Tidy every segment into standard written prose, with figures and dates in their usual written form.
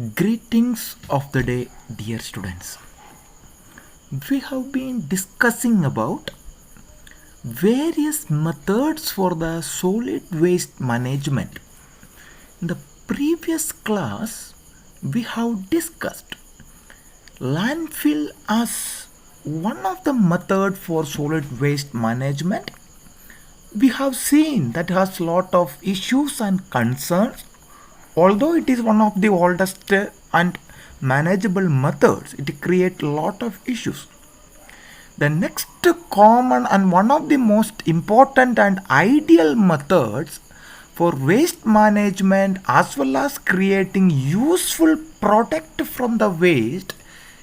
Greetings of the day, dear students. We have been discussing about various methods for the solid waste management. In the previous class, we have discussed landfill as one of the methods for solid waste management. We have seen that has lot of issues and concerns. Although it is one of the oldest and manageable methods, it creates a lot of issues. The next common and one of the most important and ideal methods for waste management as well as creating useful product from the waste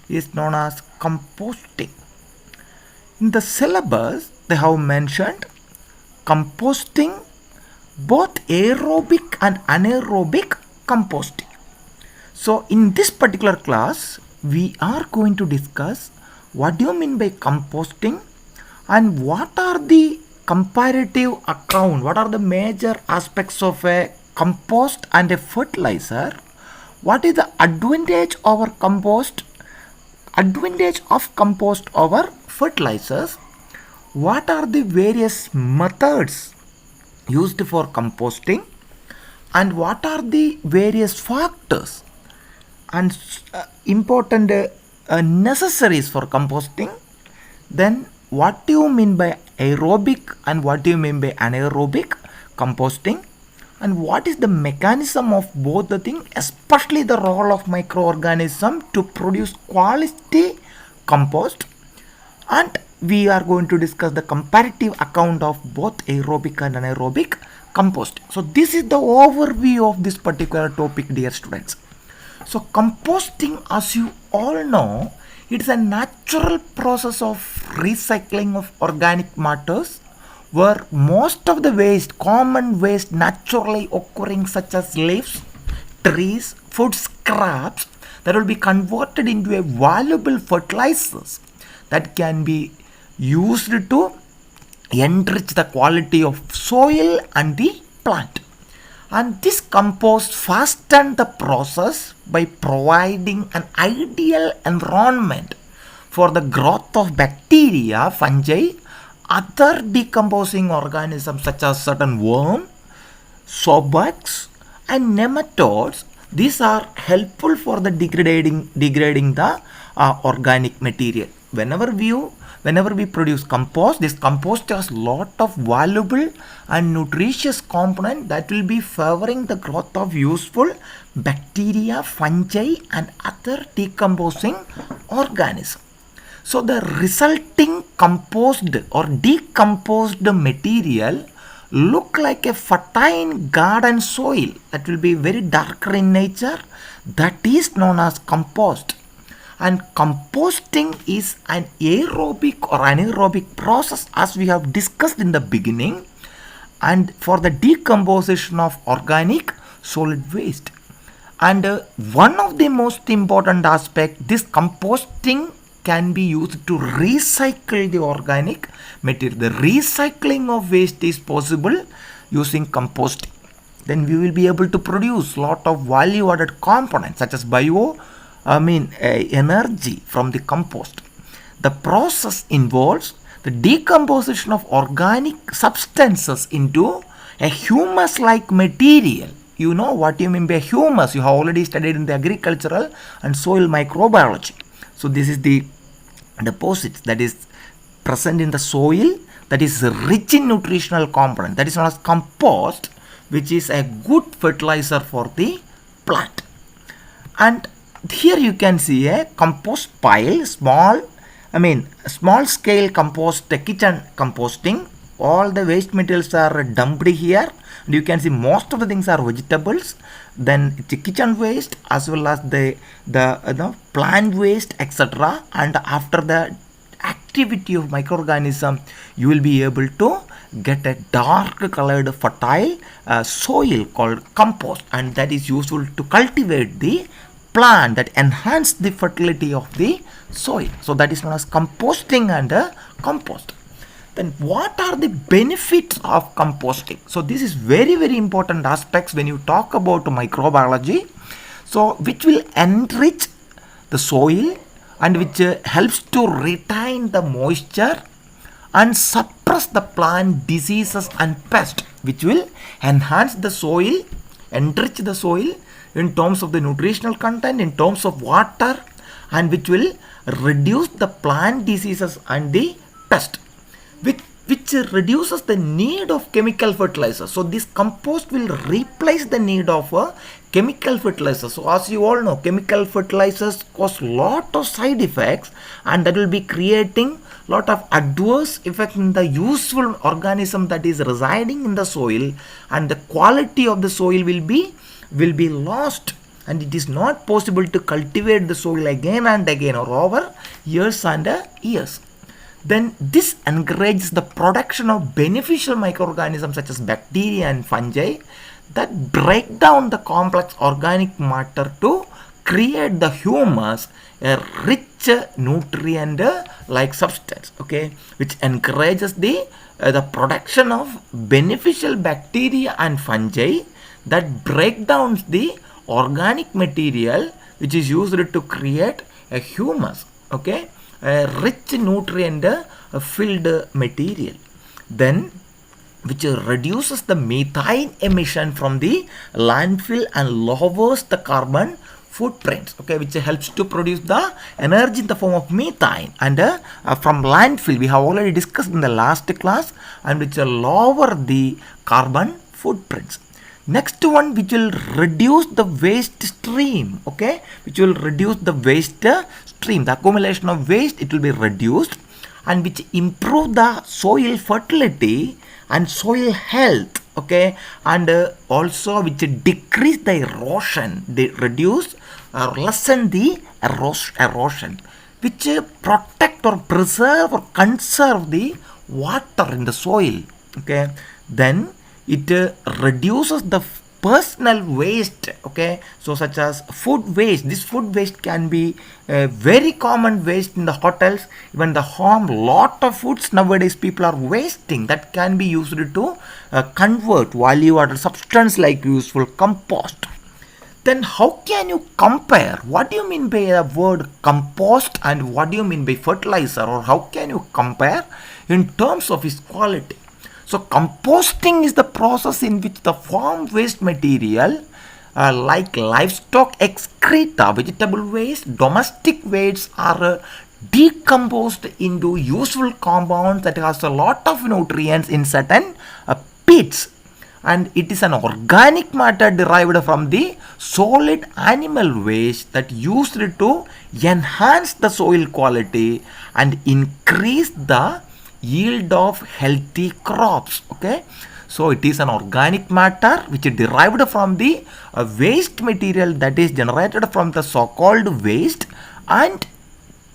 is known as composting. In the syllabus, they have mentioned composting, both aerobic and anaerobic composting. So in this particular class, we are going to discuss what do you mean by composting and what are the comparative account, what are the major aspects of a compost and a fertilizer, what is the advantage over compost, advantage of compost over fertilizers, what are the various methods used for composting and what are the various factors and important necessaries for composting. Then what do you mean by aerobic and what do you mean by anaerobic composting, and what is the mechanism of both the things, especially the role of microorganism to produce quality compost. And we are going to discuss the comparative account of both aerobic and anaerobic composting. So this is the overview of this particular topic, dear students. So composting, as you all know, it's a natural process of recycling of organic matters where most of the waste, common waste naturally occurring such as leaves, trees, food scraps, that will be converted into a valuable fertilizers that can be used to enrich the quality of soil and the plant. And this compost fastens the process by providing an ideal environment for the growth of bacteria, fungi, other decomposing organisms such as certain worms, soapbugs and nematodes. These are helpful for the degrading the organic material. Whenever we produce compost, this compost has lot of valuable and nutritious component that will be favoring the growth of useful bacteria, fungi and other decomposing organisms. So the resulting composed or decomposed material look like a fertile garden soil that will be very darker in nature, that is known as compost. And composting is an aerobic or anaerobic process as we have discussed in the beginning, and for the decomposition of organic solid waste. And one of the most important aspects, this composting can be used to recycle the organic material. The recycling of waste is possible using composting. Then we will be able to produce lot of value added components such as energy from the compost. The process involves the decomposition of organic substances into a humus-like material. You know what you mean by humus. You have already studied in the agricultural and soil microbiology. So this is the deposits that is present in the soil that is rich in nutritional component. That is known as compost, which is a good fertilizer for the plant. And here you can see a compost pile, small scale compost, kitchen composting. All the waste materials are dumped here, and you can see most of the things are vegetables, then it's kitchen waste as well as the plant waste, etc. And after the activity of microorganism, you will be able to get a dark colored fertile soil called compost, and that is useful to cultivate the plant, that enhance the fertility of the soil. So that is known as composting and compost. Then what are the benefits of composting? So this is very important aspects when you talk about microbiology. so which will enrich the soil and which helps to retain the moisture and suppress the plant diseases and pests, which will enhance the soil, enrich the soil in terms of the nutritional content, in terms of water, and which will reduce the plant diseases and the pest, which reduces the need of chemical fertilizer. So this compost will replace the need of chemical fertilizer. So as you all know, chemical fertilizers cause lot of side effects, and that will be creating lot of adverse effects in the useful organism that is residing in the soil, and the quality of the soil will be lost, and it is not possible to cultivate the soil again and again or over years and years. Then this encourages the production of beneficial microorganisms such as bacteria and fungi that break down the complex organic matter to create the humus, a rich nutrient like substance, okay, which encourages the production of beneficial bacteria and fungi that break down the organic material which is used to create a humus, okay, a rich nutrient filled material. Then which reduces the methane emission from the landfill and lowers the carbon footprints, okay, which helps to produce the energy in the form of methane, and from landfill we have already discussed in the last class, and which lower the carbon footprints. Next one, which will reduce the waste stream, okay, which will reduce the waste stream, the accumulation of waste, it will be reduced, and which improve the soil fertility and soil health, okay, and also which decrease the erosion, they reduce or lessen the erosion, which protect or preserve or conserve the water in the soil, okay. Then it reduces the personal waste, okay, so such as food waste. This food waste can be a very common waste in the hotels, even the home. Lot of foods nowadays people are wasting, that can be used to convert value-added substance like useful compost. Then how can you compare? What do you mean by the word compost and what do you mean by fertilizer, or how can you compare in terms of its quality? So composting is the process in which the farm waste material like livestock excreta, vegetable waste, domestic waste are decomposed into useful compounds that has a lot of nutrients in certain pits, and it is an organic matter derived from the solid animal waste that used to enhance the soil quality and increase the yield of healthy crops, okay. So it is an organic matter which is derived from the waste material that is generated from the so-called waste, and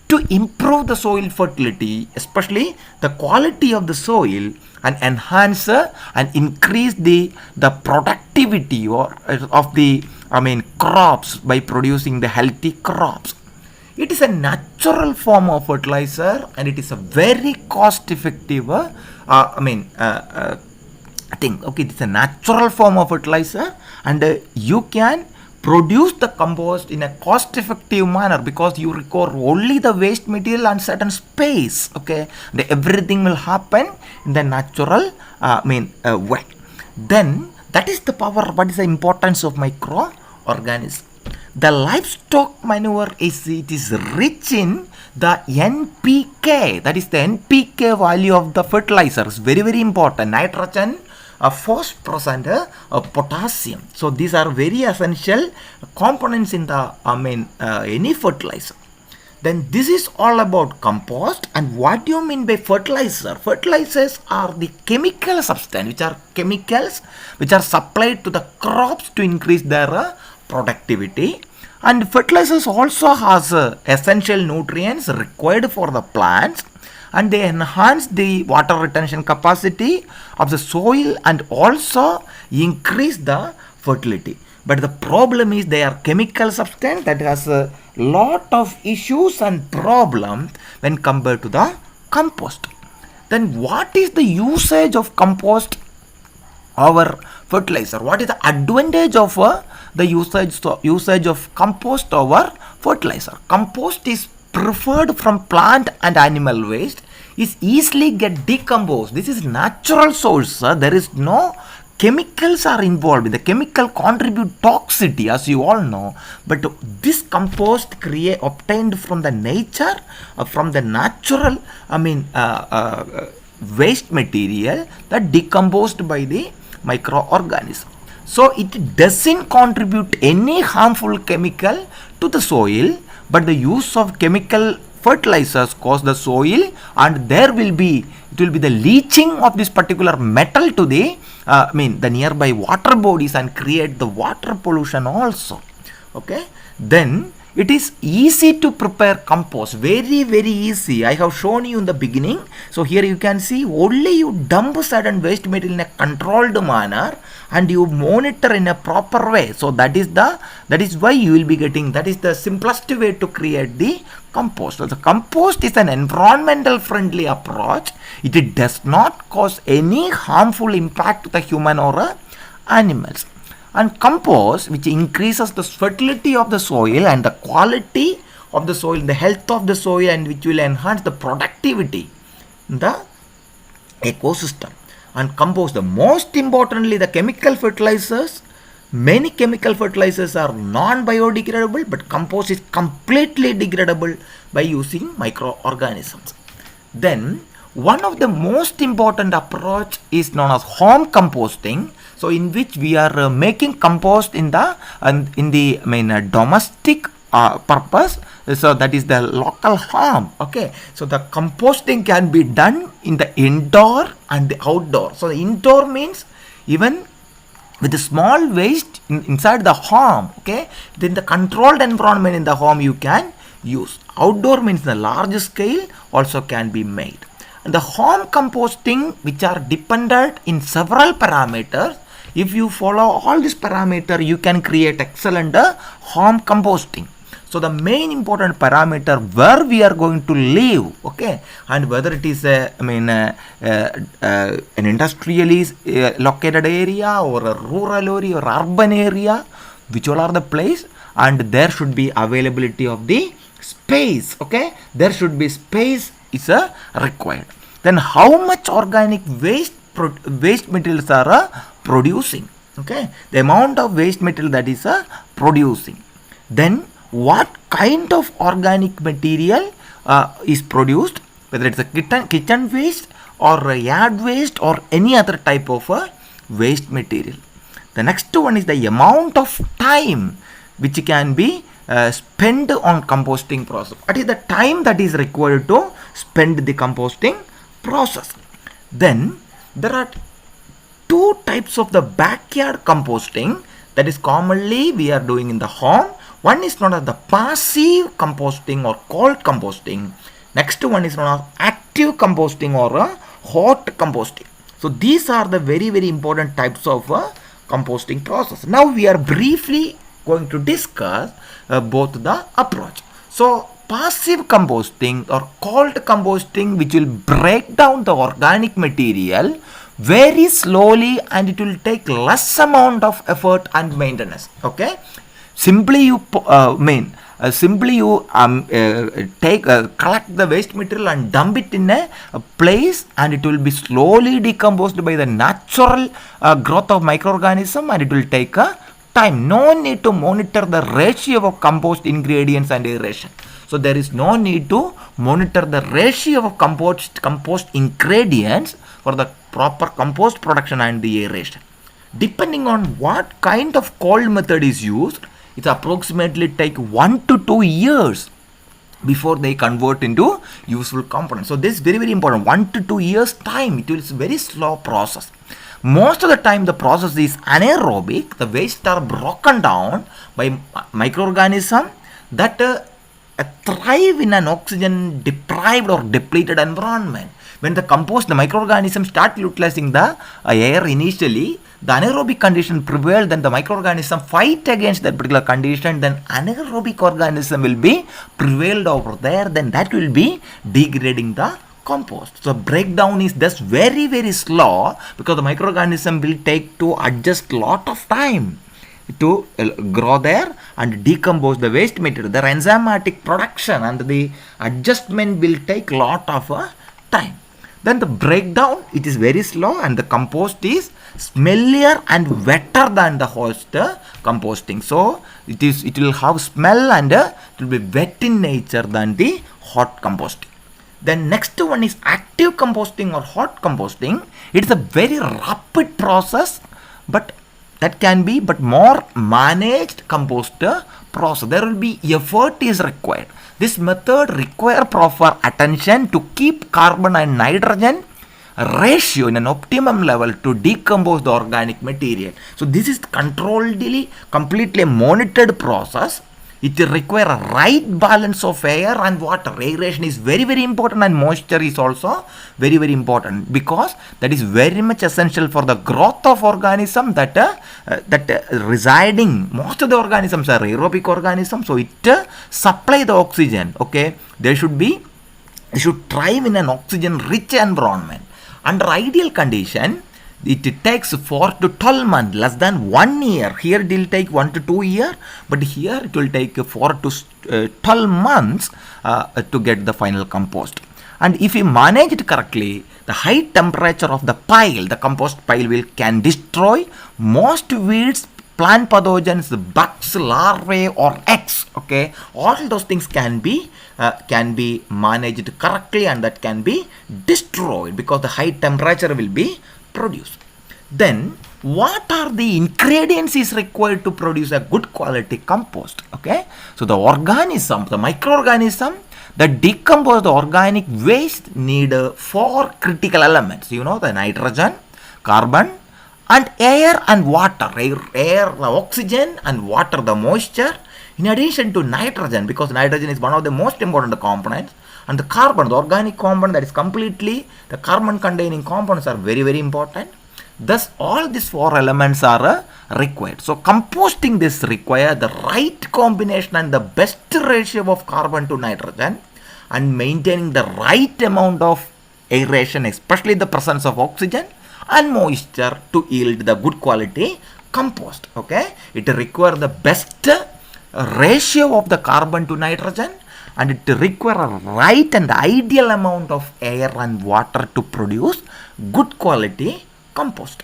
to improve the soil fertility, especially the quality of the soil, and enhance and increase the productivity or of the crops by producing the healthy crops. It is a natural form of fertilizer, and it is a very cost effective thing, okay. It is a natural form of fertilizer, and you can produce the compost in a cost effective manner because you require only the waste material and certain space, okay. Everything will happen in the natural way. Then that is the power. What is the importance of microorganisms? The livestock manure is rich in the NPK, that is the NPK value of the fertilizer is very, very important. Nitrogen, phosphorus and potassium. So these are very essential components in the any fertilizer. Then this is all about compost. And what do you mean by fertilizer? Fertilizers are the chemical substance, which are chemicals which are supplied to the crops to increase their productivity. And fertilizers also has essential nutrients required for the plants, and they enhance the water retention capacity of the soil and also increase the fertility. But the problem is they are chemical substance that has a lot of issues and problems when compared to the compost. Then what is the usage of compost over fertilizer? What is the advantage of the usage of compost over fertilizer. Compost is preferred from plant and animal waste, is easily get decomposed. This is natural source. There is no chemicals are involved. The chemical contribute toxicity, as you all know. But this compost obtained from the nature, from the natural, waste material that decomposed by the microorganism. So it doesn't contribute any harmful chemical to the soil, but the use of chemical fertilizers cause the soil, and it will be the leaching of this particular metal to the the nearby water bodies and create the water pollution also. Okay, then it is easy to prepare compost, very easy. I have shown you in the beginning. So here you can see only you dump certain waste material in a controlled manner and you monitor in a proper way. So that is why you will be getting, that is the simplest way to create the compost. So the compost is an environmental friendly approach. It does not cause any harmful impact to the human or animals. And compost, which increases the fertility of the soil and the quality of the soil, the health of the soil, and which will enhance the productivity in the ecosystem. And compost, the most importantly, the chemical fertilizers, many chemical fertilizers are non-biodegradable, but compost is completely degradable by using microorganisms. Then one of the most important approach is known as home composting. So in which we are making compost in the domestic purpose. So that is the local home. Okay, so the composting can be done in the indoor and the outdoor. So the indoor means even with the small waste inside the home. Okay, then the controlled environment in the home you can use. Outdoor means the large scale also can be made. And the home composting, which are dependent in several parameters. If you follow all these parameters, you can create excellent home composting. So the main important parameter where we are going to live, okay, and whether it is an industrially located area or a rural area or urban area, which all are the place, and there should be availability of the space. Okay, there should be space is required. Then how much organic waste materials are producing? Okay, the amount of waste material that is producing. Then what kind of organic material is produced, whether it's a kitchen waste or a yard waste or any other type of waste material. The next one is the amount of time which can be spent on composting process. What is the time that is required to spend the composting process? Then there are two types of the backyard composting that is commonly we are doing in the home. One is known as the passive composting or cold composting. Next one is known as active composting or hot composting. So these are the very important types of composting process. Now we are briefly going to discuss both the approach. So passive composting or cold composting, which will break down the organic material very slowly and it will take less amount of effort and maintenance. Okay, simply you collect the waste material and dump it in a place and it will be slowly decomposed by the natural growth of microorganism and it will take time. No need to monitor the ratio of compost ingredients and aeration. So there is no need to monitor the ratio of compost ingredients for the proper compost production and the aeration. Depending on what kind of cold method is used, it approximately take 1 to 2 years before they convert into useful components. So this is very important. 1 to 2 years time. It is a very slow process. Most of the time the process is anaerobic. The waste are broken down by microorganisms that thrive in an oxygen deprived or depleted environment. When the microorganisms start utilizing the air initially, the anaerobic condition prevail, then the microorganism fight against that particular condition, then anaerobic organism will be prevailed over there, then that will be degrading the compost. So breakdown is thus very slow because the microorganism will take to adjust lot of time. to grow there and decompose the waste material. Their enzymatic production and the adjustment will take lot of time. Then the breakdown, it is very slow, and the compost is smellier and wetter than the host composting. So it will have smell and it will be wet in nature than the hot composting. Then next one is active composting or hot composting. It's a very rapid process, but that can be but more managed compost process. There will be effort is required. This method require proper attention to keep carbon and nitrogen ratio in an optimum level to decompose the organic material. So this is controlledly, completely monitored process. It requires a right balance of air and water. Aeration is very, very important, and moisture is also very, very important, because that is very much essential for the growth of organism that residing. Most of the organisms are aerobic organisms, so it supply the oxygen. Okay, they should thrive in an oxygen rich environment. Under ideal condition, it takes 4 to 12 months, less than 1 year. Here it will take 1 to 2 years, but here it will take 4 to 12 months to get the final compost. And if you manage it correctly, the high temperature of the pile, the compost pile, can destroy most weeds, plant pathogens, bugs, larvae or eggs. Okay, all those things can be managed correctly, and that can be destroyed because the high temperature will be produced. Then what are the ingredients is required to produce a good quality compost? Okay, so the organism, the microorganism that decompose the organic waste need 4 critical elements. You know, the nitrogen, carbon, and air and water. Air, the oxygen, and water, the moisture. In addition to nitrogen, because nitrogen is one of the most important components, and the carbon, the organic component, that is completely the carbon containing components are very, very important. Thus all these 4 elements are required. So composting this require the right combination and the best ratio of carbon to nitrogen, and maintaining the right amount of aeration, especially the presence of oxygen and moisture, to yield the good quality compost. Okay, it requires the best ratio of the carbon to nitrogen, and it requires a right and ideal amount of air and water to produce good quality compost.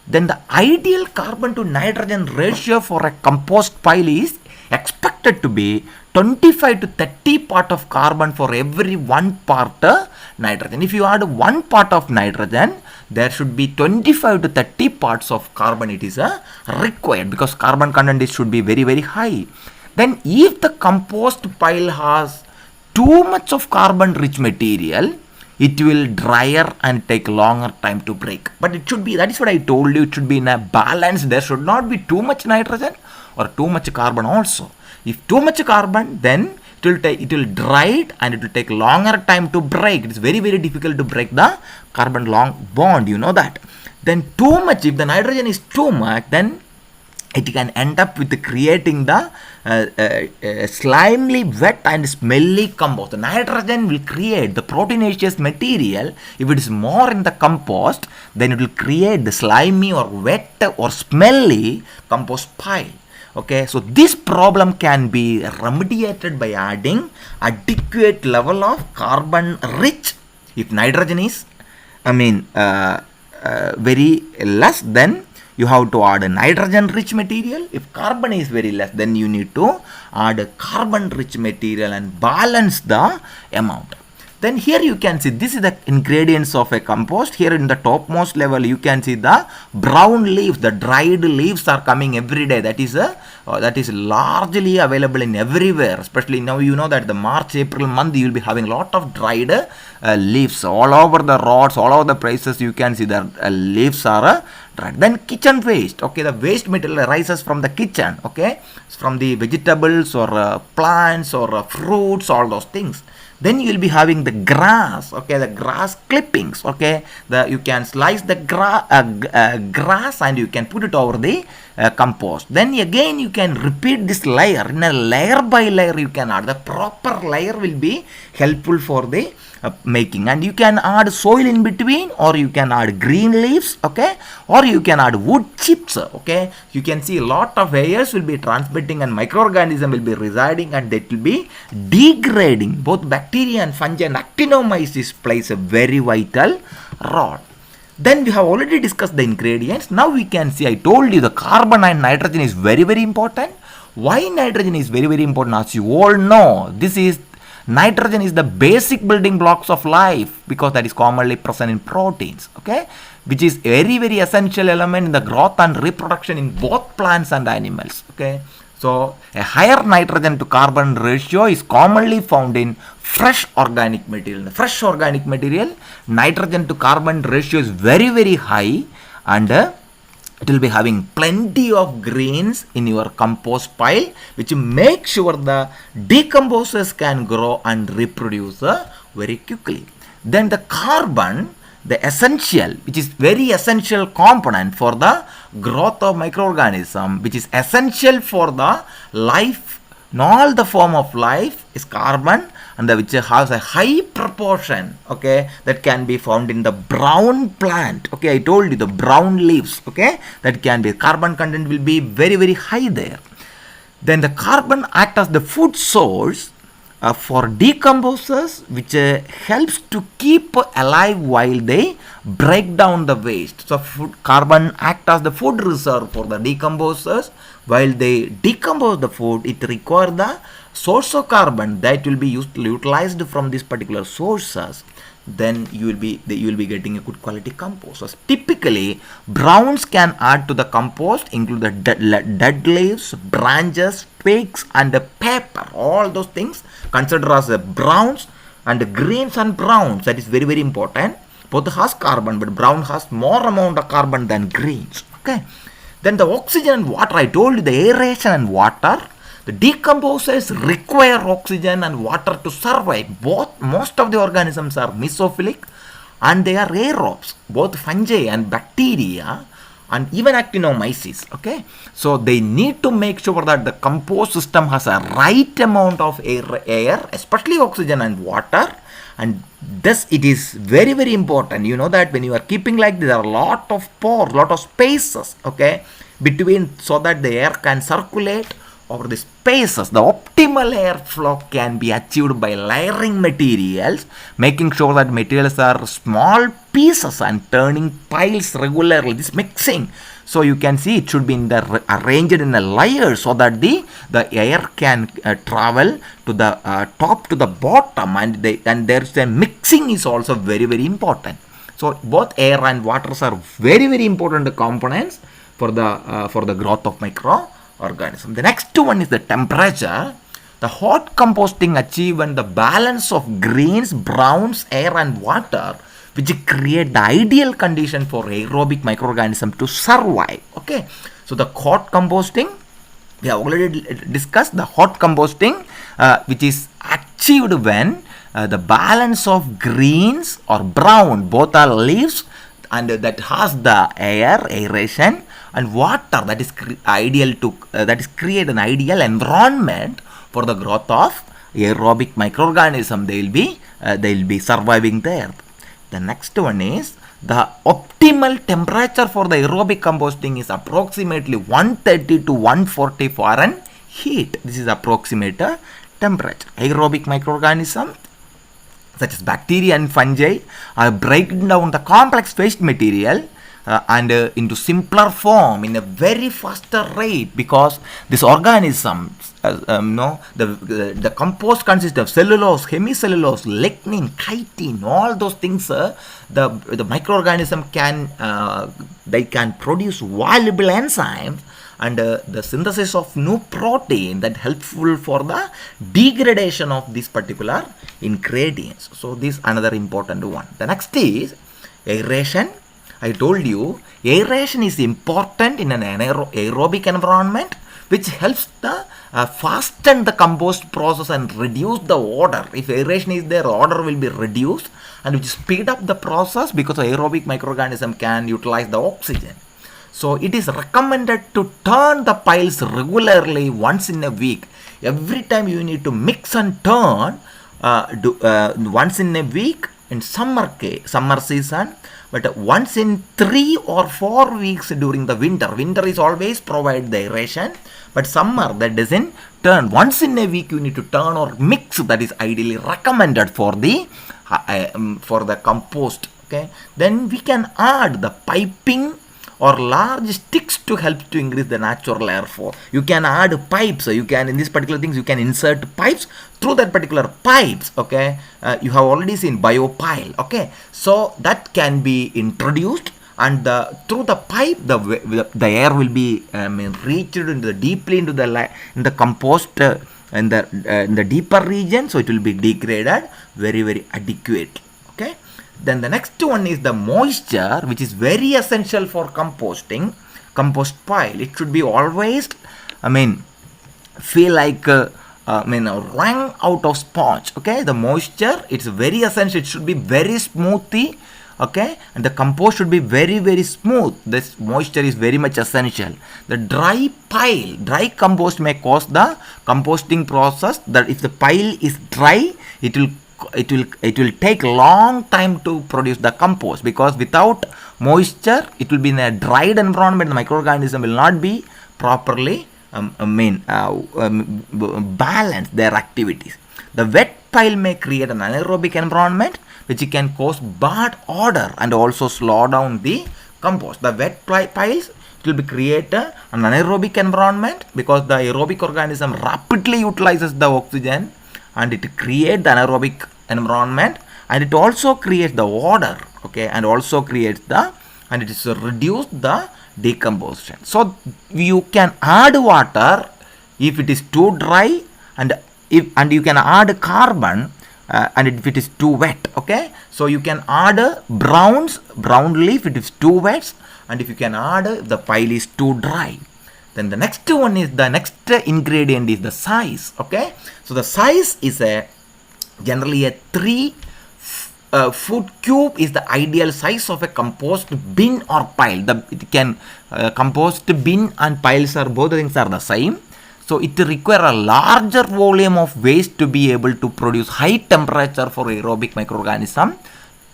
Then the ideal carbon to nitrogen ratio for a compost pile is expected to be 25 to 30 part of carbon for every 1 part nitrogen. If you add 1 part of nitrogen, there should be 25 to 30 parts of carbon. It is required, because carbon content should be very, very high. Then if the compost pile has too much of carbon rich material, it will drier and take longer time to break. But it should be, that is what I told you, it should be in a balance. There should not be too much nitrogen or too much carbon also. If too much carbon, then it will dry it and it will take longer time to break. It is very, very difficult to break the carbon long bond, you know that. Then too much, if the nitrogen is too much, then it can end up with creating the slimy, wet and smelly compost. The nitrogen will create the proteinaceous material. If it is more in the compost, then it will create the slimy or wet or smelly compost pile. Okay, so this problem can be remediated by adding adequate level of carbon rich. If nitrogen is, very less, then you have to add a nitrogen rich material. If carbon is very less, then you need to add a carbon rich material and balance the amount. Then here you can see, this is the ingredients of a compost. Here in the topmost level you can see the brown leaves, the dried leaves are coming every day. That is largely available in everywhere, especially now. You know that the March, April month you will be having a lot of dried leaves all over the roads, all over the places. You can see the leaves are dried. Then kitchen waste. Okay, the waste material arises from the kitchen. Okay, from the vegetables or plants or fruits, all those things. Then you will be having the grass. Okay, the grass clippings. Okay, you can slice the grass and you can put it over the compost. Then again you can repeat this layer. In a layer by layer you can add. The proper layer will be helpful for the making, and you can add soil in between, or you can add green leaves, okay, or you can add wood chips, okay. You can see a lot of airs will be transmitting and microorganism will be residing, and that will be degrading. Both bacteria and fungi and actinomyces plays a very vital role. Then we have already discussed the ingredients. Now we can see, I told you the carbon and nitrogen is very important. Why nitrogen is very important? As you all know, nitrogen is the basic building blocks of life, because that is commonly present in proteins, okay, which is very essential element in the growth and reproduction in both plants and animals, okay. So a higher nitrogen to carbon ratio is commonly found in fresh organic material. The fresh organic material, nitrogen to carbon ratio is very high, and it will be having plenty of greens in your compost pile, which make sure the decomposers can grow and reproduce very quickly. Then the carbon, the essential, which is very essential component for the growth of microorganism, which is essential for the life, in all the form of life, is carbon, and which has a high proportion, okay, that can be found in the brown plant, okay. I told you the brown leaves, okay, that can be, carbon content will be very high there. Then the carbon act as the food source for decomposers, which helps to keep alive while they break down the waste. So carbon act as the food reserve for the decomposers. While they decompose the food, it requires the source of carbon that will be utilized from these particular sources. Then you will be getting a good quality compost. So typically browns can add to the compost, include the dead leaves, branches, twigs, and the paper. All those things considered as browns, and the greens and browns, that is very important. Both has carbon, but brown has more amount of carbon than greens, okay. Then the oxygen and water, I told you the aeration and water. The decomposers require oxygen and water to survive. Most of the organisms are mesophilic, and they are aerobes, both fungi and bacteria, and even actinomyces, okay. So they need to make sure that the compost system has a right amount of air, especially oxygen and water, and thus it is very important. You know that when you are keeping like this, there are a lot of pores, lot of spaces, okay, between, so that the air can circulate over the spaces. The optimal airflow can be achieved by layering materials, making sure that materials are small pieces and turning piles regularly, this mixing. So you can see it should be arranged in a layer, so that the air can travel to the top to the bottom, and there's a mixing is also very important. So both air and water are very important components for the growth of microorganism. The next one is the temperature. The hot composting achieve when the balance of greens, browns, air and water, which create the ideal condition for aerobic microorganism to survive, okay. So the hot composting, we have already discussed the hot composting, which is achieved when the balance of greens or brown, both are leaves, and that has the aeration and water, that is ideal to that is create an ideal environment for the growth of aerobic microorganism. They will be surviving there. The next one is the optimal temperature for the aerobic composting is approximately 130 to 140 Fahrenheit. This is approximate temperature. Aerobic microorganisms such as bacteria and fungi are breaking down the complex waste material and into simpler form in a very faster rate, because this organism, the compost consists of cellulose, hemicellulose, lignin, chitin, all those things. The microorganism can produce valuable enzymes, and the synthesis of new protein that helpful for the degradation of these particular ingredients. So this is another important one. The next is aeration. I told you aeration is important in an aerobic environment, which helps the fasten the compost process and reduce the odor. If aeration is there, odor will be reduced, and which speed up the process, because aerobic microorganism can utilize the oxygen. So it is recommended to turn the piles regularly once in a week. Every time you need to mix and turn once in a week in summer season, but once in 3 or 4 weeks during the winter. Winter is always provide the aeration, but summer that doesn't turn. Once in a week you need to turn or mix. That is ideally recommended for the compost. Okay, then we can add the piping or large sticks to help to increase the natural airflow. You can add pipes. You can, in this particular things, you can insert pipes through that particular pipes. Okay, you have already seen biopile. Okay, so that can be introduced, and through the pipe the air will be reached into deeply into the compost in the deeper region, so it will be degraded very adequately. Okay. Then the next one is the moisture, which is very essential for composting. Compost pile, it should be always, feel like wrung out of sponge. Okay, the moisture, it's very essential. It should be very smoothy. Okay, and the compost should be very smooth. This moisture is very much essential. The dry compost may cause the composting process. That if the pile is dry, it will take long time to produce the compost, because without moisture it will be in a dried environment. The microorganism will not be properly balance their activities. The wet pile may create an anaerobic environment which can cause bad odor and also slow down the compost. The wet piles, it will be create an anaerobic environment because the aerobic organism rapidly utilizes the oxygen, and it creates the anaerobic environment, and it also creates the odor. Okay, and also creates and it is reduce the decomposition. So you can add water if it is too dry, and you can add carbon and if it is too wet. Okay, so you can add brown leaf if it is too wet, and if you can add if the pile is too dry. Then the next one is the next ingredient is the size. Okay, so the size is generally a 3 foot cube is the ideal size of a compost bin or pile. Compost bin and piles are both things are the same. So it requires a larger volume of waste to be able to produce high temperature for aerobic microorganism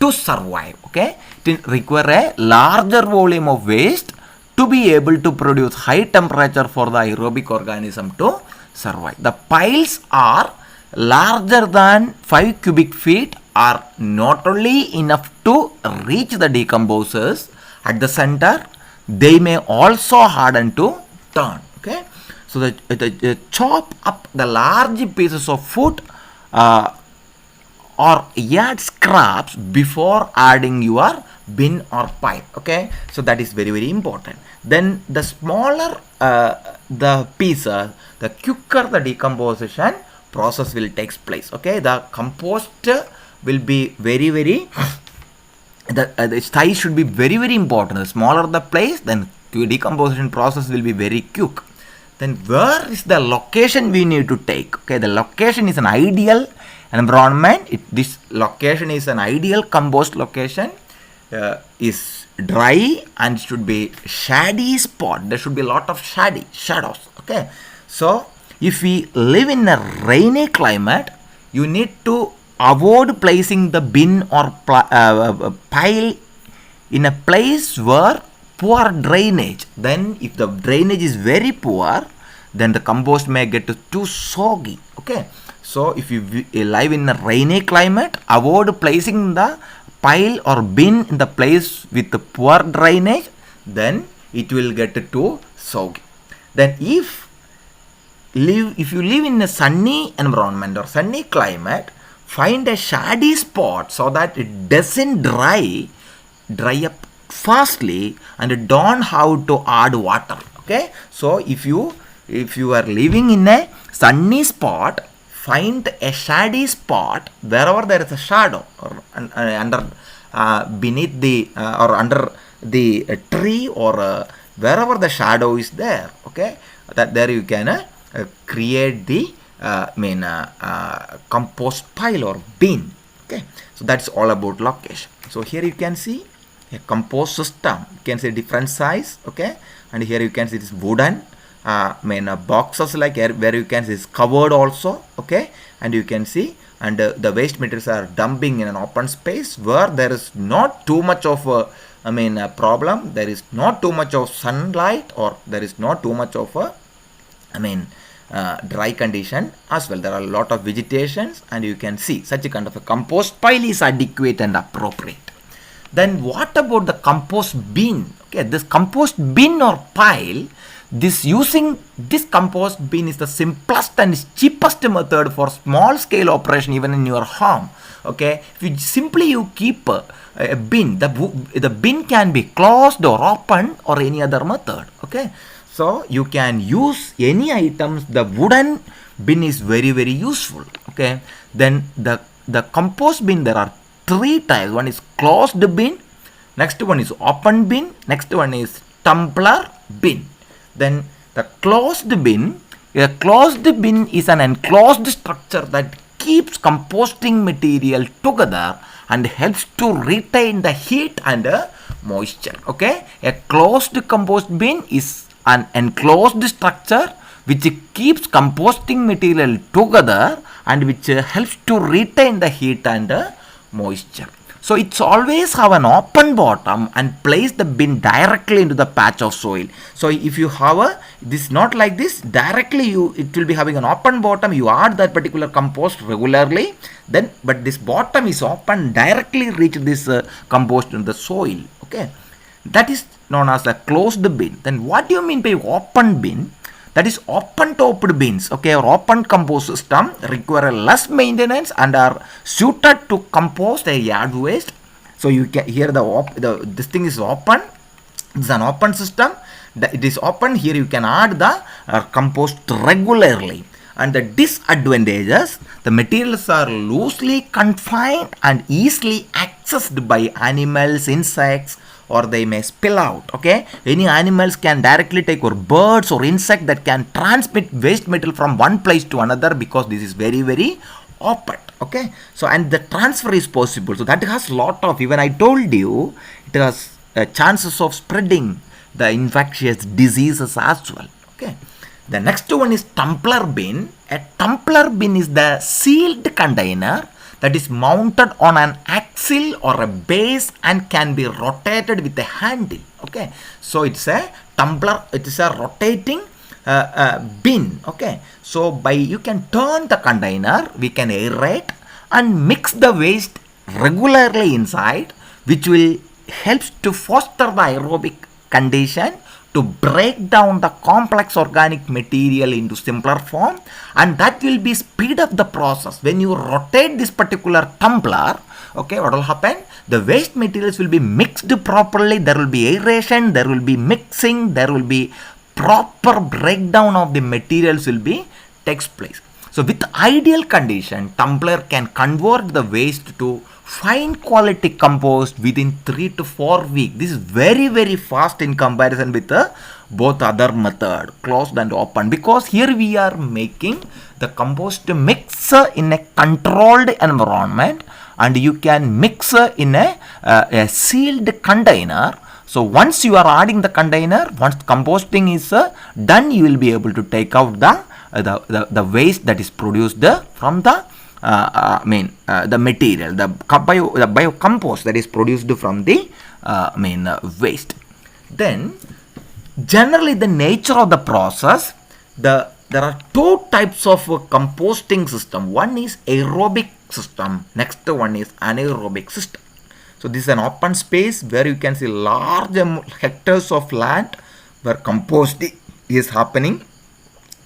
to survive. Okay, it requires a larger volume of waste to be able to produce high temperature for the aerobic organism to survive. The piles are larger than 5 cubic feet are not only enough to reach the decomposers at the center, they may also harden to turn. Okay, so the chop up the large pieces of food or add scraps before adding your bin or pipe. Okay, so that is very important. Then the smaller the piece, the quicker the decomposition process will take place. Okay, the compost will be very the size should be very important. The smaller the place, then the decomposition process will be very quick. Then where is the location we need to take? Okay, the location is an ideal environment. This location is an ideal compost location. Is dry and should be shady spot. There should be a lot of shadows. Okay, so if we live in a rainy climate, you need to avoid placing the bin or pile in a place where poor drainage. Then if the drainage is very poor, then the compost may get too soggy. Okay, so if you live in a rainy climate, avoid placing the pile or bin in the place with the poor drainage, then it will get too soggy. Then if you live in a sunny environment or sunny climate, find a shady spot so that it doesn't dry up fastly and don't have to add water. Okay, so if you are living in a sunny spot, find a shady spot wherever there is a shadow or under beneath the or under the tree or wherever the shadow is there. Okay, that there you can create the compost pile or bin. Okay, so that's all about location. So here you can see a compost system. You can see different size, okay, and here you can see this wooden boxes like where you can see is covered also, okay, and you can see, and the waste materials are dumping in an open space where there is not too much of a problem. There is not too much of sunlight, or there is not too much of a dry condition as well. There are a lot of vegetations, and you can see such a kind of a compost pile is adequate and appropriate. Then what about the compost bin? Okay, this compost bin or pile, using this compost bin is the simplest and cheapest method for small scale operation even in your home. Okay, if you keep a bin, the bin can be closed or opened or any other method. Okay, so you can use any items. The wooden bin is very useful. Okay, then the compost bin, there are three types. One is closed bin, next one is open bin, next one is tumbler bin. Then the closed bin, a closed bin is an enclosed structure that keeps composting material together and helps to retain the heat and moisture. Okay, a closed compost bin is an enclosed structure which keeps composting material together and which helps to retain the heat and moisture. So it's always have an open bottom and place the bin directly into the patch of soil. So if you have this not like this, directly it will be having an open bottom. You add that particular compost regularly, then but this bottom is open, directly reach this compost in the soil. Okay, that is known as a closed bin. Then what do you mean by open bin? That is open topped bins, okay, or open compost system require less maintenance and are suited to compost a yard waste. So you can here this thing is open. It's an open system. It is open. Here you can add the compost regularly. And the disadvantages: the materials are loosely confined and easily accessed by animals, insects, or they may spill out. Okay, any animals can directly take, or birds or insect that can transmit waste material from one place to another, because this is very open. Okay, so and the transfer is possible, so that has lot of, even I told you, it has chances of spreading the infectious diseases as well. Okay, the next one is tumbler bin. A tumbler bin is the sealed container that is mounted on an axle or a base and can be rotated with a handle. Okay, so it's a tumbler, it is a rotating bin. Okay, so you can turn the container, we can aerate and mix the waste regularly inside, which will helps to foster the aerobic condition to break down the complex organic material into simpler form, and that will be speed up the process. When you rotate this particular tumbler, okay, what will happen? The waste materials will be mixed properly. There will be aeration, there will be mixing, there will be proper breakdown of the materials will be takes place. So with ideal condition, tumbler can convert the waste to fine quality compost within 3 to 4 weeks. This is very fast in comparison with both other method, closed and open, because here we are making the compost mix in a controlled environment, and you can mix in a sealed container. So once you are adding the container, once composting is done, you will be able to take out the waste that is produced from the the material, the biocompost that is produced from the waste. Then generally the nature of the process, there are two types of composting system. One is aerobic system, next one is anaerobic system. So this is an open space where you can see large hectares of land where composting is happening.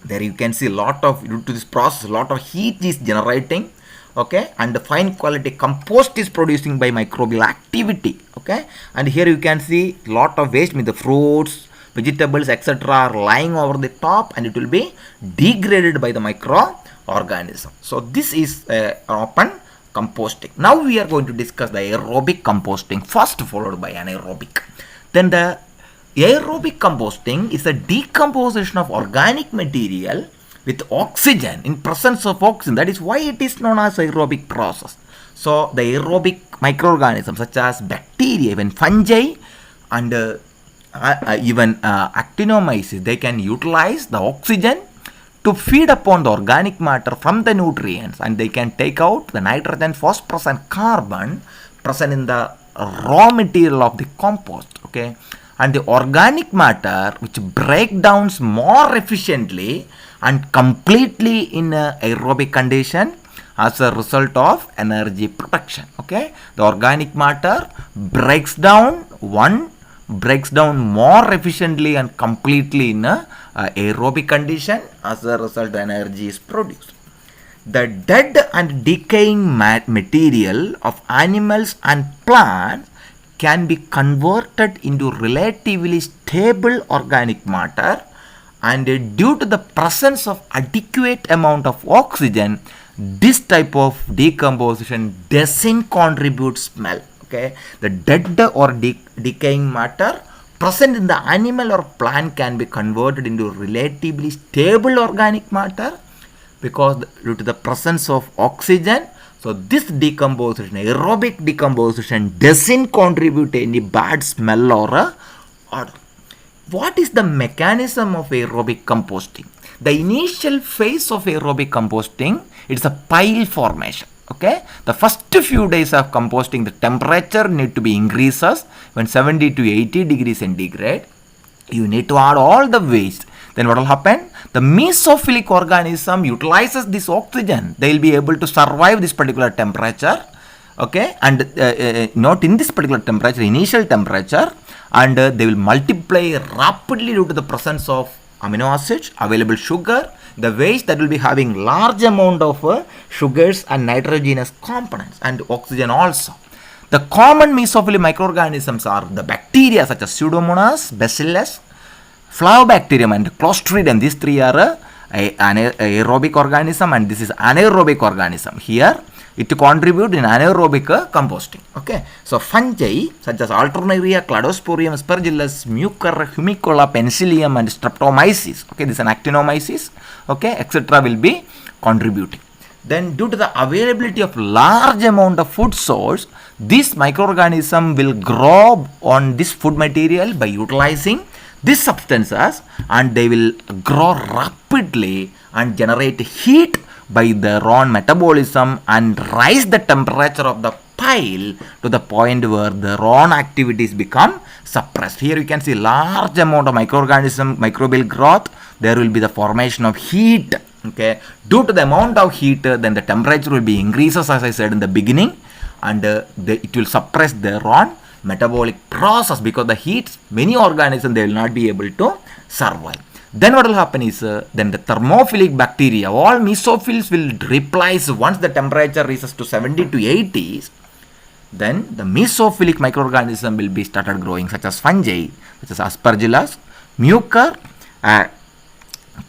There you can see due to this process, a lot of heat is generating, okay, and the fine quality compost is producing by microbial activity, okay, and here you can see lot of waste, the fruits, vegetables, etc. are lying over the top, and it will be degraded by the microorganism. So this is open composting. Now we are going to discuss the aerobic composting first, followed by anaerobic. Then the aerobic composting is a decomposition of organic material with oxygen, in presence of oxygen. That is why it is known as aerobic process. So the aerobic microorganisms such as bacteria, even fungi, and even actinomyces, they can utilize the oxygen to feed upon the organic matter from the nutrients, and they can take out the nitrogen, phosphorus and carbon present in the raw material of the compost. Okay, and the organic matter which break down more efficiently and completely in aerobic condition as a result of energy production. Okay, the organic matter breaks down more efficiently and completely in a aerobic condition. As a result, the energy is produced. The dead and decaying material of animals and plants can be converted into relatively stable organic matter, and due to the presence of adequate amount of oxygen, this type of decomposition doesn't contribute smell. Okay, the dead or decaying matter present in the animal or plant can be converted into relatively stable organic matter because due to the presence of oxygen. So this decomposition, aerobic decomposition, doesn't contribute to any bad smell or odor. What is the mechanism of aerobic composting? The initial phase of aerobic composting, it's a pile formation. Okay, the first few days of composting, the temperature need to be increases when 70 to 80 degrees centigrade. You need to add all the waste. Then what will happen? The mesophilic organism utilizes this oxygen. They will be able to survive this particular temperature. Okay, and not in this particular temperature, initial temperature, and they will multiply rapidly due to the presence of amino acids, available sugar, the waste that will be having large amount of sugars and nitrogenous components and oxygen also. The common mesophilic microorganisms are the bacteria such as Pseudomonas, Bacillus, Flavobacterium and Clostridium. These three are aerobic organism, and this is anaerobic organism. Here it contribute in anaerobic composting. Okay, so fungi such as Alternaria, Cladosporium, Aspergillus, Mucor, Humicola, Penicillium and Streptomyces. Okay, this is an actinomyces. Okay, etc. will be contributing. Then due to the availability of large amount of food source, this microorganism will grow on this food material by utilizing these substances, and they will grow rapidly and generate heat by their own metabolism and rise the temperature of the pile to the point where their own activities become suppressed. Here you can see large amount of microbial growth. There will be the formation of heat. Okay, due to the amount of heat, then the temperature will be increases, as I said in the beginning, and it will suppress their own metabolic process because the heat, many organisms, they will not be able to survive. Then what will happen is, then the thermophilic bacteria, all mesophils will replace once the temperature reaches to 70 to 80s. Then the mesophilic microorganism will be started growing, such as fungi, such as Aspergillus, Mucor,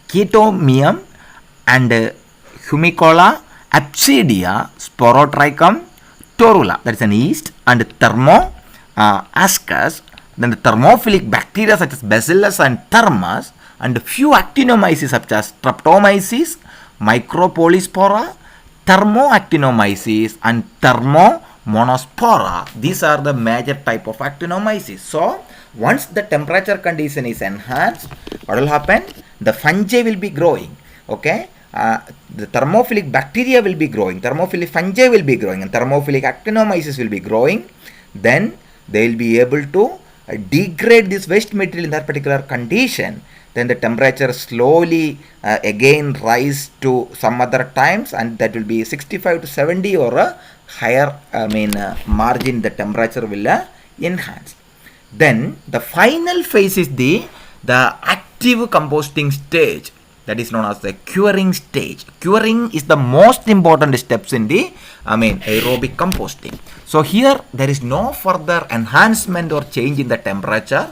Chaetomium, and Humicola, Apsidia, Sporotrichum, Torula, that is an yeast, and Ascus. Then the thermophilic bacteria such as Bacillus and Thermus, and a few actinomyces such as Streptomyces, Micropolyspora, Thermoactinomyces and Thermomonospora. These are the major type of actinomyces. So once the temperature condition is enhanced, what will happen? The fungi will be growing. Okay, the thermophilic bacteria will be growing, thermophilic fungi will be growing, and thermophilic actinomyces will be growing. Then they will be able to degrade this waste material in that particular condition. Then the temperature slowly again rise to some other times, and that will be 65 to 70 or a higher margin. The temperature will enhance. Then the final phase is the active composting stage, that is known as the curing stage. Curing is the most important steps in the aerobic composting. So here there is no further enhancement or change in the temperature.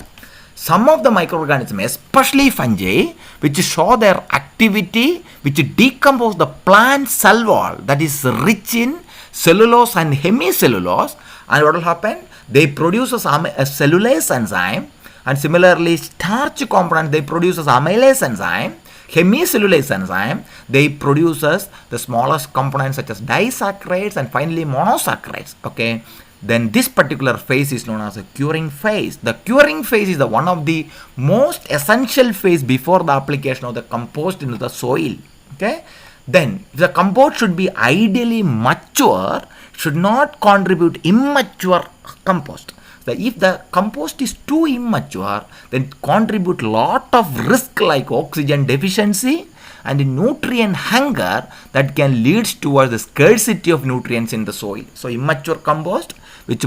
Some of the microorganisms, especially fungi, which show their activity, which decompose the plant cell wall, that is rich in cellulose and hemicellulose, and what will happen? They produce a cellulase enzyme, and similarly starch component, they produce amylase enzyme. Hemicellulase enzyme, they produces the smallest components such as disaccharides and finally monosaccharides. Okay. Then this particular phase is known as a curing phase. The curing phase is the one of the most essential phase before the application of the compost into the soil. Okay. Then the compost should be ideally mature, should not contribute immature compost. So if the compost is too immature, then contribute lot of risk like oxygen deficiency and nutrient hunger that can lead towards the scarcity of nutrients in the soil. So immature compost which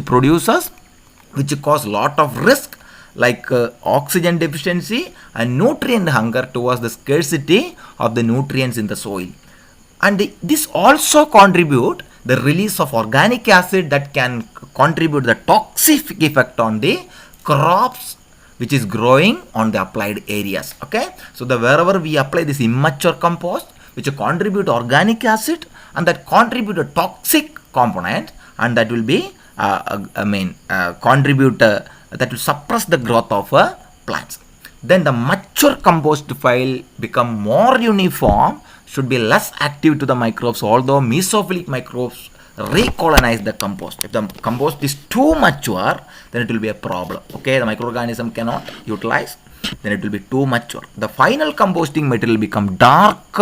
cause lot of risk like oxygen deficiency and nutrient hunger towards the scarcity of the nutrients in the soil. And this also contribute the release of organic acid that can contribute the toxic effect on the crops which is growing on the applied areas. Okay, so wherever we apply this immature compost which contribute organic acid and that contribute a toxic component, and that will be contribute that will suppress the growth of plants. Then the mature compost file become more uniform, should be less active to the microbes, although mesophilic microbes recolonize the compost. If the compost is too mature, then it will be a problem. Okay, the microorganism cannot utilize, then it will be too mature. The final composting material become dark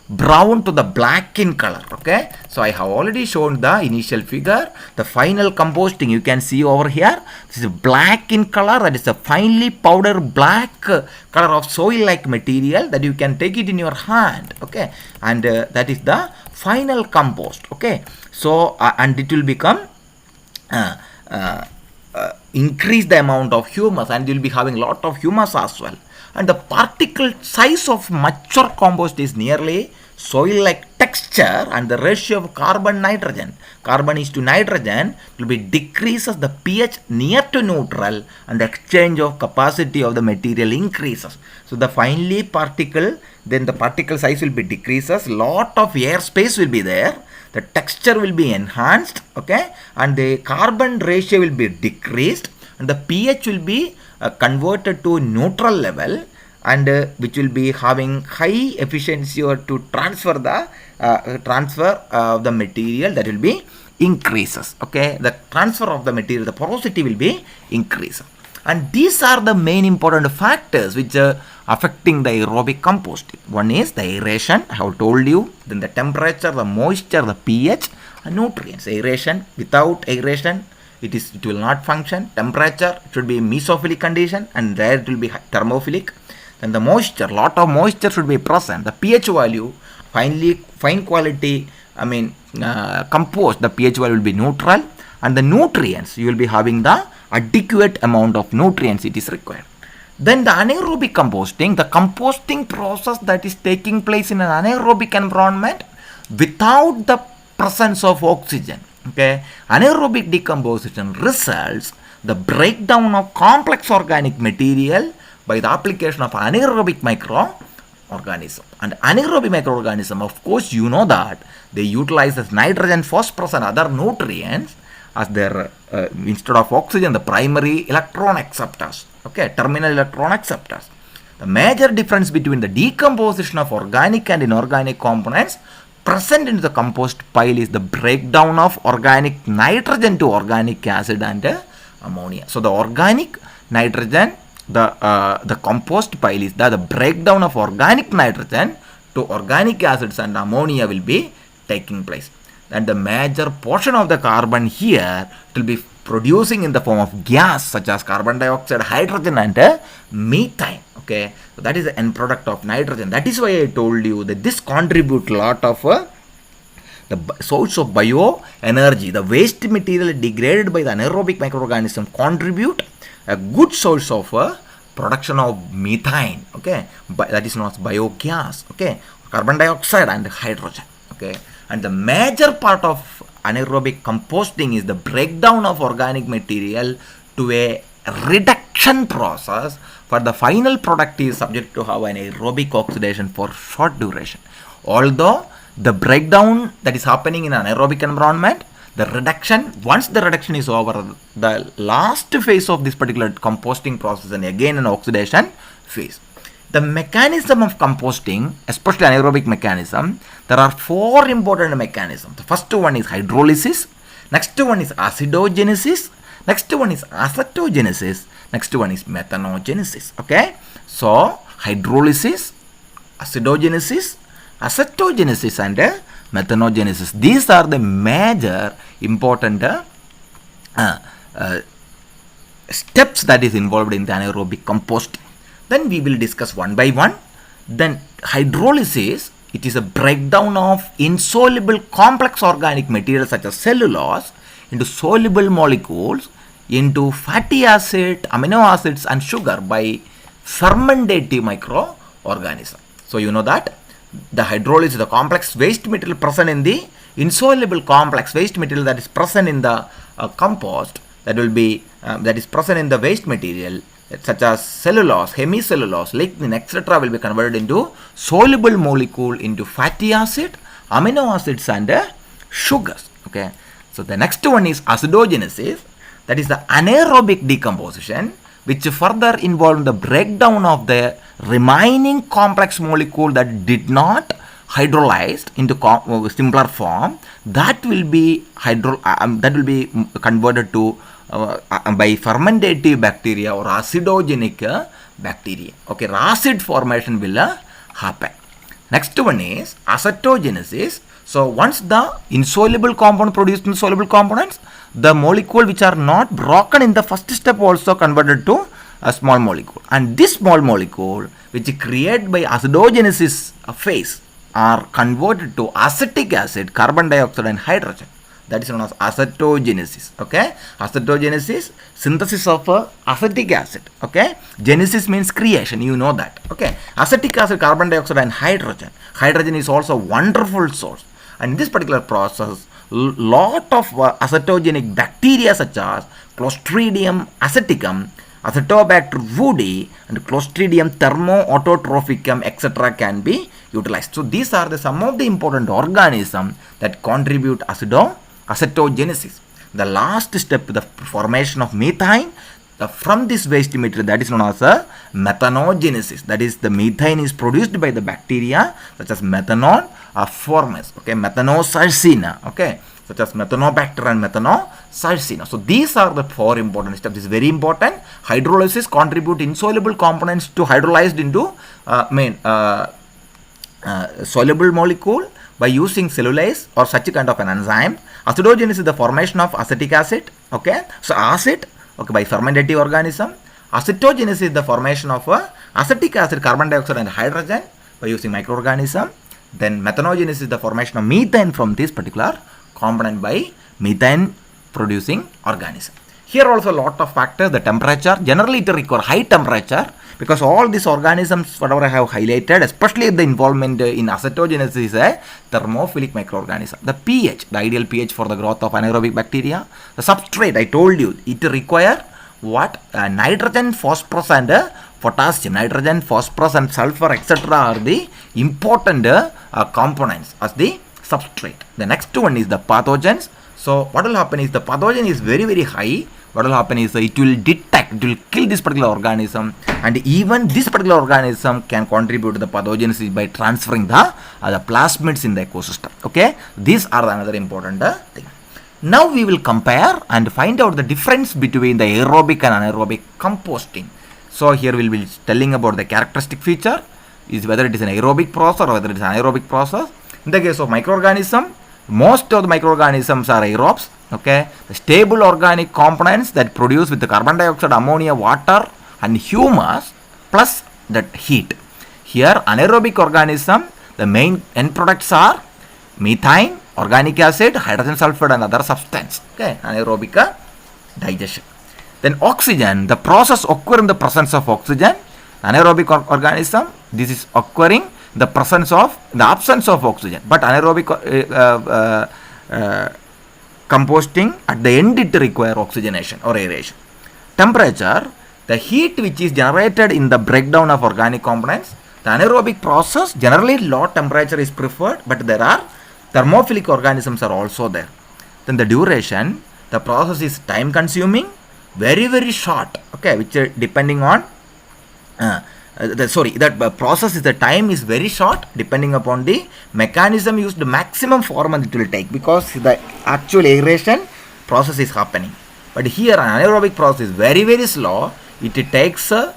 brown to the black in color. Okay, so I have already shown the initial figure. The final composting you can see over here, this is black in color, that is a finely powdered black color of soil like material that you can take it in your hand. Okay, and that is the final compost. Okay, so and it will become increase the amount of humus, and you will be having lot of humus as well. And the particle size of mature compost is nearly soil-like texture, and the ratio of carbon is to nitrogen will be decreases the pH near to neutral, and the exchange of capacity of the material increases. So the finally particle, then the particle size will be decreases, lot of air space will be there, the texture will be enhanced, okay, and the carbon ratio will be decreased, and the pH will be converted to neutral level, and which will be having high efficiency or to transfer of the material, that will be increases. Okay, the transfer of the material, the porosity will be increased. And these are the main important factors which are affecting the aerobic composting. One is the aeration, I have told you, then the temperature, the moisture, the pH, and nutrients. Aeration, without aeration it will not function. Temperature should be mesophilic condition, and there it will be thermophilic. Then the moisture, lot of moisture should be present. The pH value, fine quality, compost, the pH value will be neutral, and the nutrients, you will be having the adequate amount of nutrients it is required. Then the anaerobic composting, the composting process that is taking place in an anaerobic environment without the presence of oxygen. Okay, anaerobic decomposition results the breakdown of complex organic material by the application of anaerobic microorganism. And anaerobic microorganism, of course, you know that they utilize as nitrogen, phosphorus and other nutrients as their instead of oxygen, the primary electron acceptors. Okay, terminal electron acceptors. The major difference between the decomposition of organic and inorganic components present in the compost pile is the breakdown of organic nitrogen to organic acid and ammonia. So the organic nitrogen, the compost pile is the breakdown of organic nitrogen to organic acids and ammonia will be taking place. And the major portion of the carbon here will be producing in the form of gas such as carbon dioxide, hydrogen and methane. Okay, so that is the end product of nitrogen. That is why I told you that this contribute a lot of the source of bioenergy. The waste material degraded by the anaerobic microorganism contribute a good source of production of methane. Okay, that is known as biogas. Okay, carbon dioxide and hydrogen. Okay, and the major part of anaerobic composting is the breakdown of organic material to a reduction process, for the final product is subject to have an aerobic oxidation for short duration. Although the breakdown that is happening in an anaerobic environment, the reduction, once the reduction is over, the last phase of this particular composting process and again an oxidation phase. the mechanism of composting, especially anaerobic mechanism, there are four important mechanisms. The first one is hydrolysis, next one is acidogenesis, next one is acetogenesis, next one is methanogenesis. Okay, so hydrolysis, acidogenesis, acetogenesis and methanogenesis. These are the major important steps that is involved in the anaerobic composting. Then we will discuss one by one. Then hydrolysis, it is a breakdown of insoluble complex organic materials such as cellulose into soluble molecules into fatty acid, amino acids and sugar by fermentative microorganism. So you know that the hydrolysis is the complex waste material present in the insoluble complex waste material that is present in the compost, that will be that is present in the waste material such as cellulose, hemicellulose, lignin, etc. will be converted into soluble molecule into fatty acid, amino acids and sugars. Okay, so the next one is acidogenesis, that is the anaerobic decomposition, which further involve the breakdown of the remaining complex molecule that did not hydrolyzed into simpler form, that will be converted to by fermentative bacteria or acidogenic bacteria. Okay, acid formation will happen. Next one is acetogenesis. So once the insoluble compound produced in soluble components, the molecule which are not broken in the first step also converted to a small molecule, and this small molecule which is created by acidogenesis phase are converted to acetic acid, carbon dioxide and hydrogen. That is known as acetogenesis. Okay, acetogenesis, synthesis of acetic acid. Okay, genesis means creation, you know that. Okay, acetic acid, carbon dioxide and hydrogen. Hydrogen is also a wonderful source, and in this particular process lot of acetogenic bacteria such as Clostridium aceticum, Acetobacter woodi and Clostridium thermoautotrophicum etc. can be utilized. So these are some of the important organisms that contribute acetogenesis. The last step, the formation of methane from this waste material, that is known as methanogenesis. That is, the methane is produced by the bacteria such as methanol formes. Okay, methanosarcina. Okay, such as methanobacter and methanosarcina. So these are the four important steps. This is very important. Hydrolysis contribute insoluble components to hydrolyzed into soluble molecule by using cellulase or such a kind of an enzyme. Acidogenesis is the formation of acetic acid. Okay, so acid, okay, by fermentative organism. Acetogenesis is the formation of acetic acid, carbon dioxide and hydrogen by using microorganism. Then methanogenesis is the formation of methane from this particular component by methane producing organism. Here also a lot of factors. The temperature, generally it requires high temperature, because all these organisms whatever I have highlighted, especially the involvement in acetogenesis, is a thermophilic microorganism. The pH, the ideal pH for the growth of anaerobic bacteria. The substrate, I told you, it require what? Nitrogen, phosphorus and potassium. Nitrogen, phosphorus and sulfur etc. are the important components as the substrate. The next one is the pathogens. So what will happen is the pathogen is very, very high. What will happen is it will detect, it will kill this particular organism, and even this particular organism can contribute to the pathogenesis by transferring the plasmids in the ecosystem. Okay, these are another important thing. Now we will compare and find out the difference between the aerobic and anaerobic composting. So here we will be telling about the characteristic feature, is whether it is an aerobic process or whether it is an anaerobic process. In the case of microorganism, most of the microorganisms are aerobes. Okay, the stable organic components that produce with the carbon dioxide, ammonia, water and humus plus that heat. Here anaerobic organism, the main end products are methane, organic acid, hydrogen sulfide and other substance. Okay, anaerobic digestion. Then oxygen, the process occur in the presence of oxygen. Anaerobic organism, this is occurring the absence of oxygen, but anaerobic composting, at the end it require oxygenation or aeration. Temperature, the heat which is generated in the breakdown of organic components. The anaerobic process, generally low temperature is preferred, but there are thermophilic organisms are also there. Then the duration, the process is time consuming, very, very short, okay, which depending on that process is the time is very short depending upon the mechanism used. The maximum 4 months it will take because the actual aeration process is happening. But here anaerobic process is very slow. It takes the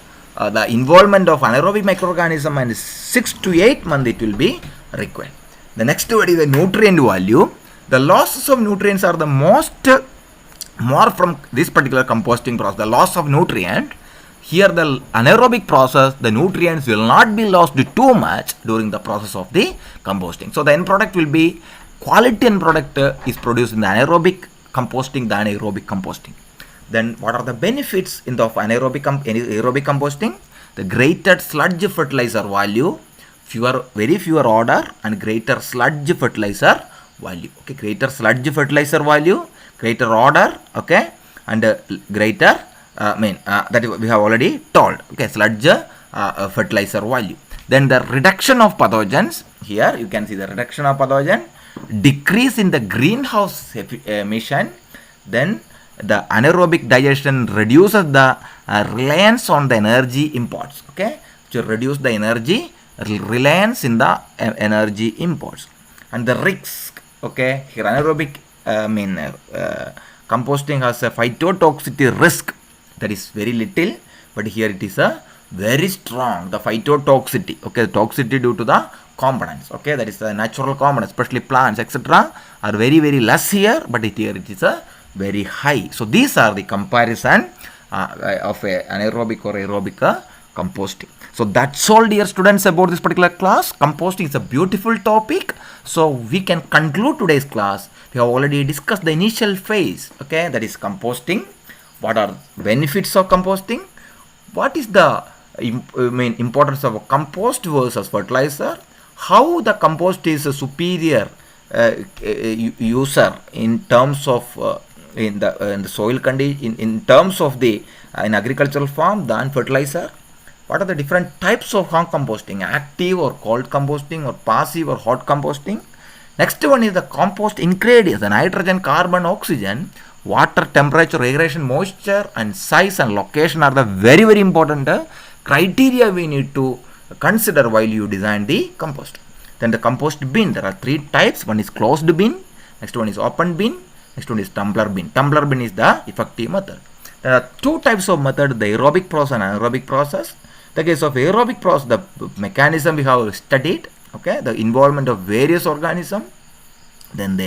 involvement of anaerobic microorganism, and 6 to 8 months it will be required. The next word is the nutrient value. The losses of nutrients are the more from this particular composting process. The loss of nutrient. Here the anaerobic process, the nutrients will not be lost too much during the process of the composting. So the end product will be, quality end product is produced in the anaerobic composting than aerobic composting. Then what are the benefits in the aerobic composting? The greater sludge fertilizer value, very fewer order and greater sludge fertilizer value. Okay, greater sludge fertilizer value, greater order, okay, and greater that we have already told. Okay, sludge fertilizer value. Then the reduction of pathogens. Here you can see the reduction of pathogen, decrease in the greenhouse emission. Then the anaerobic digestion reduces the reliance on the energy imports. Okay, to reduce the energy reliance in the energy imports. And the risk. Okay, here anaerobic composting has a phytotoxicity risk. That is very little, but here it is a very strong, the phytotoxicity. Okay, the toxicity due to the components. Okay, that is the natural components, especially plants, etc. are very less here, but here it is a very high. So these are the comparison of anaerobic or aerobic composting. So that's all, dear students, about this particular class. Composting is a beautiful topic. So we can conclude today's class. We have already discussed the initial phase. Okay, that is composting. What are benefits of composting? What is the importance of a compost versus fertilizer? How the compost is a superior user in terms of in the soil condition, in terms of the in agricultural farm than fertilizer? What are the different types of composting? Active or cold composting, or passive or hot composting? Next one is the compost ingredients: the nitrogen, carbon, oxygen, water, temperature, aeration, moisture, and size and location are the very important criteria we need to consider while you design the compost. Then the compost bin, there are 3 types. One is closed bin, next one is open bin, next one is tumbler bin. Tumbler bin is the effective method. There are 2 types of method: the aerobic process and anaerobic process. The case of aerobic process, the mechanism we have studied. Okay, the involvement of various organisms. Then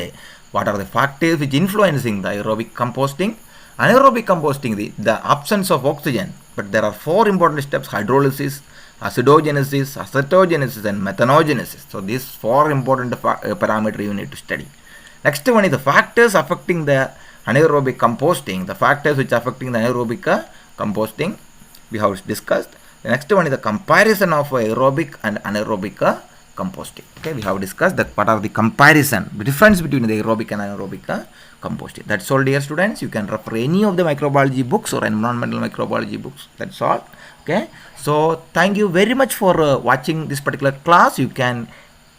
what are the factors which influencing the aerobic composting? Anaerobic composting, the absence of oxygen. But there are 4 important steps: hydrolysis, acidogenesis, acetogenesis, and methanogenesis. So these 4 important parameters you need to study. Next one is the factors affecting the anaerobic composting. The factors which are affecting the anaerobic composting we have discussed. The next one is the comparison of aerobic and anaerobic composting. Okay, we have discussed that what are the comparison, the difference between the aerobic and anaerobic composting. That's all, dear students. You can refer any of the microbiology books or environmental microbiology books. That's all. Okay, so thank you very much for watching this particular class. You can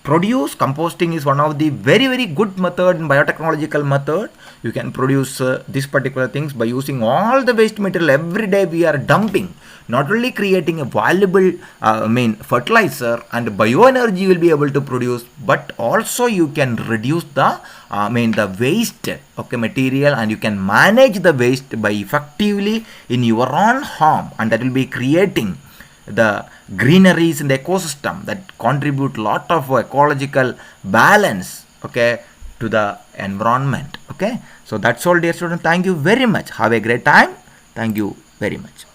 produce, composting is one of the very good method in biotechnological method. You can produce these particular things by using all the waste material every day we are dumping. Not only creating a valuable fertilizer and bioenergy will be able to produce, but also you can reduce the the waste material, and you can manage the waste by effectively in your own home, and that will be creating the greeneries in the ecosystem that contribute lot of ecological balance to the environment. Okay, so that's all, dear students. Thank you very much. Have a great time. Thank you very much.